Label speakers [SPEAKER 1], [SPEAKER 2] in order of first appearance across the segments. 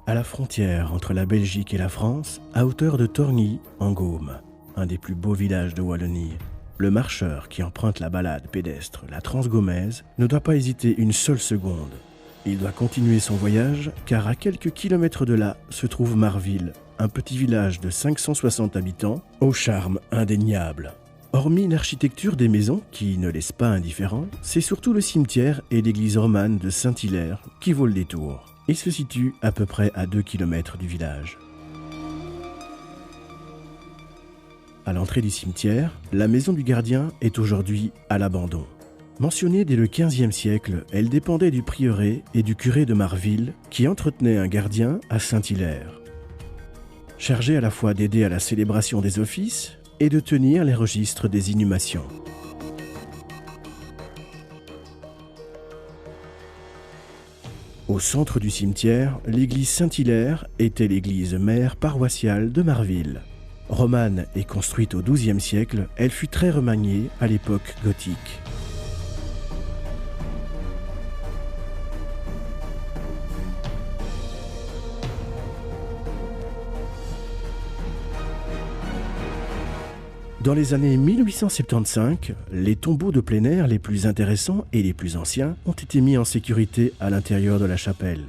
[SPEAKER 1] À la frontière entre la Belgique et la France, à hauteur de Torgny, en Gaume, un des plus beaux villages de Wallonie, le marcheur qui emprunte la balade pédestre, la Transgaumaise, ne doit pas hésiter une seule seconde. Il doit continuer son voyage, car à quelques kilomètres de là se trouve Marville, un petit village de 560 habitants, au charme indéniable. Hormis l'architecture des maisons, qui ne laisse pas indifférent, c'est surtout le cimetière et l'église romane de Saint-Hilaire qui vaut le détour. Il se situe à peu près à 2 km du village. À l'entrée du cimetière, la maison du gardien est aujourd'hui à l'abandon. Mentionnée dès le XVe siècle, elle dépendait du prieuré et du curé de Marville qui entretenait un gardien à Saint-Hilaire. Chargé à la fois d'aider à la célébration des offices et de tenir les registres des inhumations. Au centre du cimetière, l'église Saint-Hilaire était l'église mère paroissiale de Marville. Romane et construite au XIIe siècle, elle fut très remaniée à l'époque gothique. Dans les années 1875, les tombeaux de plein air les plus intéressants et les plus anciens ont été mis en sécurité à l'intérieur de la chapelle.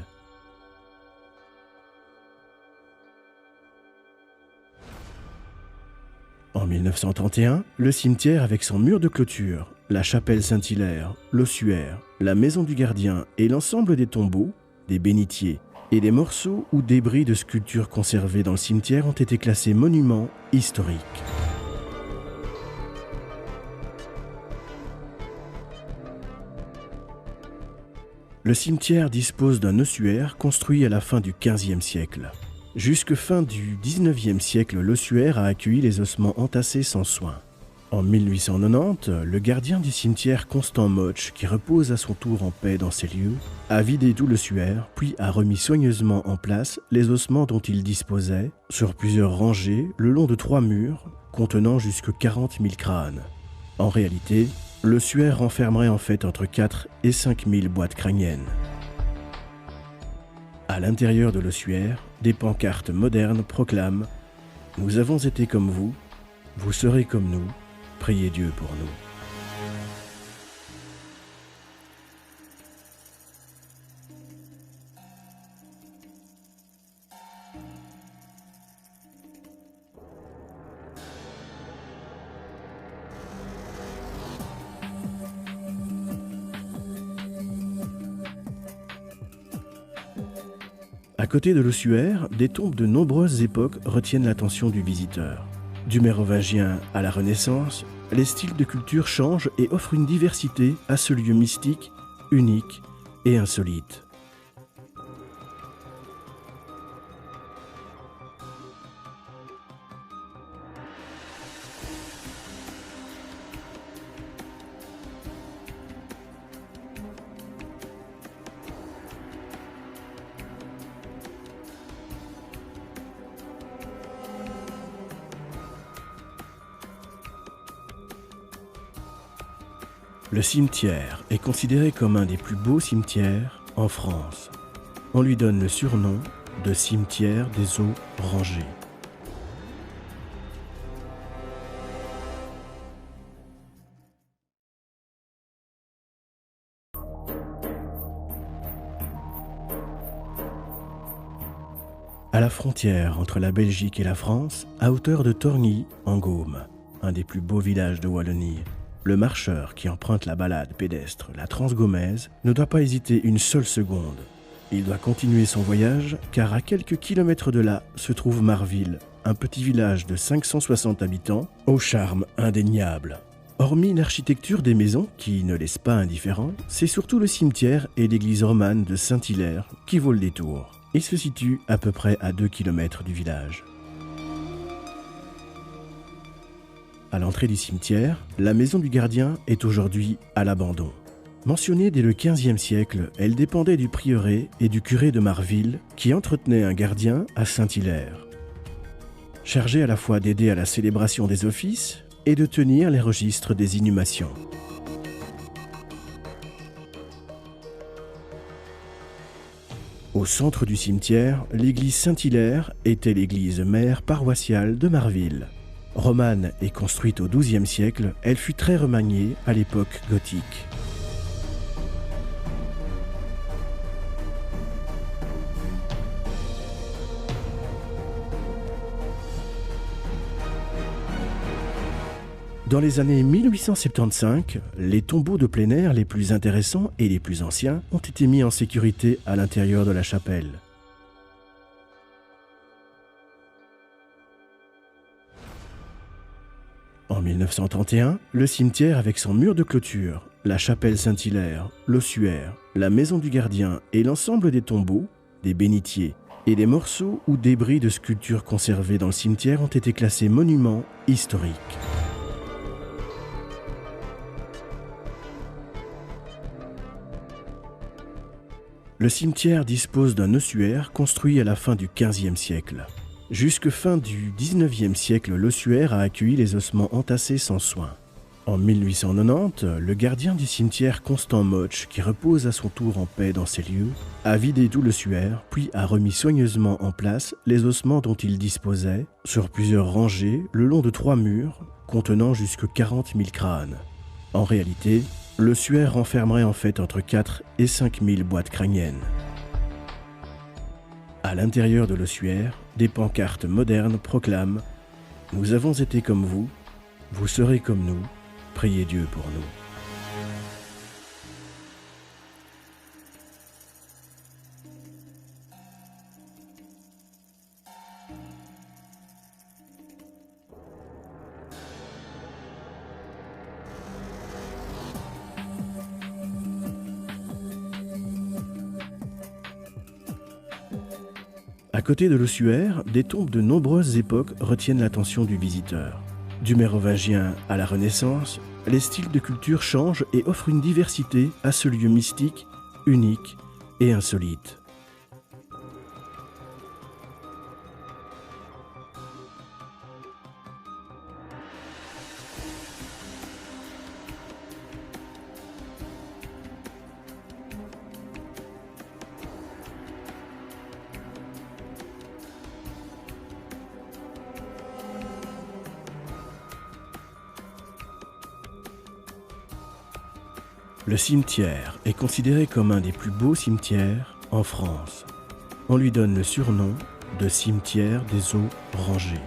[SPEAKER 1] En 1931, le cimetière avec son mur de clôture, la chapelle Saint-Hilaire, l'ossuaire, la maison du gardien et l'ensemble des tombeaux, des bénitiers et des morceaux ou débris de sculptures conservés dans le cimetière ont été classés monuments historiques. Le cimetière dispose d'un ossuaire construit à la fin du XVe siècle. Jusque fin du XIXe siècle, l'ossuaire a accueilli les ossements entassés sans soin. En 1890, le gardien du cimetière Constant Moch, qui repose à son tour en paix dans ces lieux, a vidé tout l'ossuaire, puis a remis soigneusement en place les ossements dont il disposait, sur plusieurs rangées, le long de 3 murs, contenant jusque 40 000 crânes. En réalité, l'ossuaire renfermerait en fait entre 4 et 5 000 boîtes crâniennes. À l'intérieur de l'ossuaire, des pancartes modernes proclament « Nous avons été comme vous serez comme nous, priez Dieu pour nous ». À côté de l'ossuaire, des tombes de nombreuses époques retiennent l'attention du visiteur. Du mérovingien à la Renaissance, les styles de culture changent et offrent une diversité à ce lieu mystique, unique et insolite. Le cimetière est considéré comme un des plus beaux cimetières en France. On lui donne le surnom de cimetière des eaux rangées. À la frontière entre la Belgique et la France, à hauteur de Torgny, en Gaume, un des plus beaux villages de Wallonie, le marcheur qui emprunte la balade pédestre, la Transgaumaise, ne doit pas hésiter une seule seconde. Il doit continuer son voyage, car à quelques kilomètres de là se trouve Marville, un petit village de 560 habitants, au charme indéniable. Hormis l'architecture des maisons, qui ne laisse pas indifférent, c'est surtout le cimetière et l'église romane de Saint-Hilaire qui vaut le détour. Il se situe à peu près à 2 km du village. À l'entrée du cimetière, la maison du gardien est aujourd'hui à l'abandon. Mentionnée dès le XVe siècle, elle dépendait du prieuré et du curé de Marville qui entretenait un gardien à Saint-Hilaire. Chargé à la fois d'aider à la célébration des offices et de tenir les registres des inhumations. Au centre du cimetière, l'église Saint-Hilaire était l'église mère paroissiale de Marville. Romane et construite au XIIe siècle, elle fut très remaniée à l'époque gothique. Dans les années 1875, les tombeaux de plein air les plus intéressants et les plus anciens ont été mis en sécurité à l'intérieur de la chapelle. En 1931, le cimetière avec son mur de clôture, la chapelle Saint-Hilaire, l'ossuaire, la maison du gardien et l'ensemble des tombeaux, des bénitiers et des morceaux ou débris de sculptures conservés dans le cimetière ont été classés monuments historiques. Le cimetière dispose d'un ossuaire construit à la fin du XVe siècle. Jusque fin du XIXe siècle, l'ossuaire a accueilli les ossements entassés sans soin. En 1890, le gardien du cimetière Constant Moch, qui repose à son tour en paix dans ces lieux, a vidé tout l'ossuaire, puis a remis soigneusement en place les ossements dont il disposait, sur plusieurs rangées, le long de 3 murs, contenant jusque 40 000 crânes. En réalité, l'ossuaire renfermerait en fait entre 4 et 5 000 boîtes crâniennes. À l'intérieur de l'ossuaire, des pancartes modernes proclament « Nous avons été comme vous serez comme nous, priez Dieu pour nous ». À côté de l'ossuaire, des tombes de nombreuses époques retiennent l'attention du visiteur. Du mérovingien à la Renaissance, les styles de culture changent et offrent une diversité à ce lieu mystique, unique et insolite. Le cimetière est considéré comme un des plus beaux cimetières en France. On lui donne le surnom de cimetière des eaux rangées.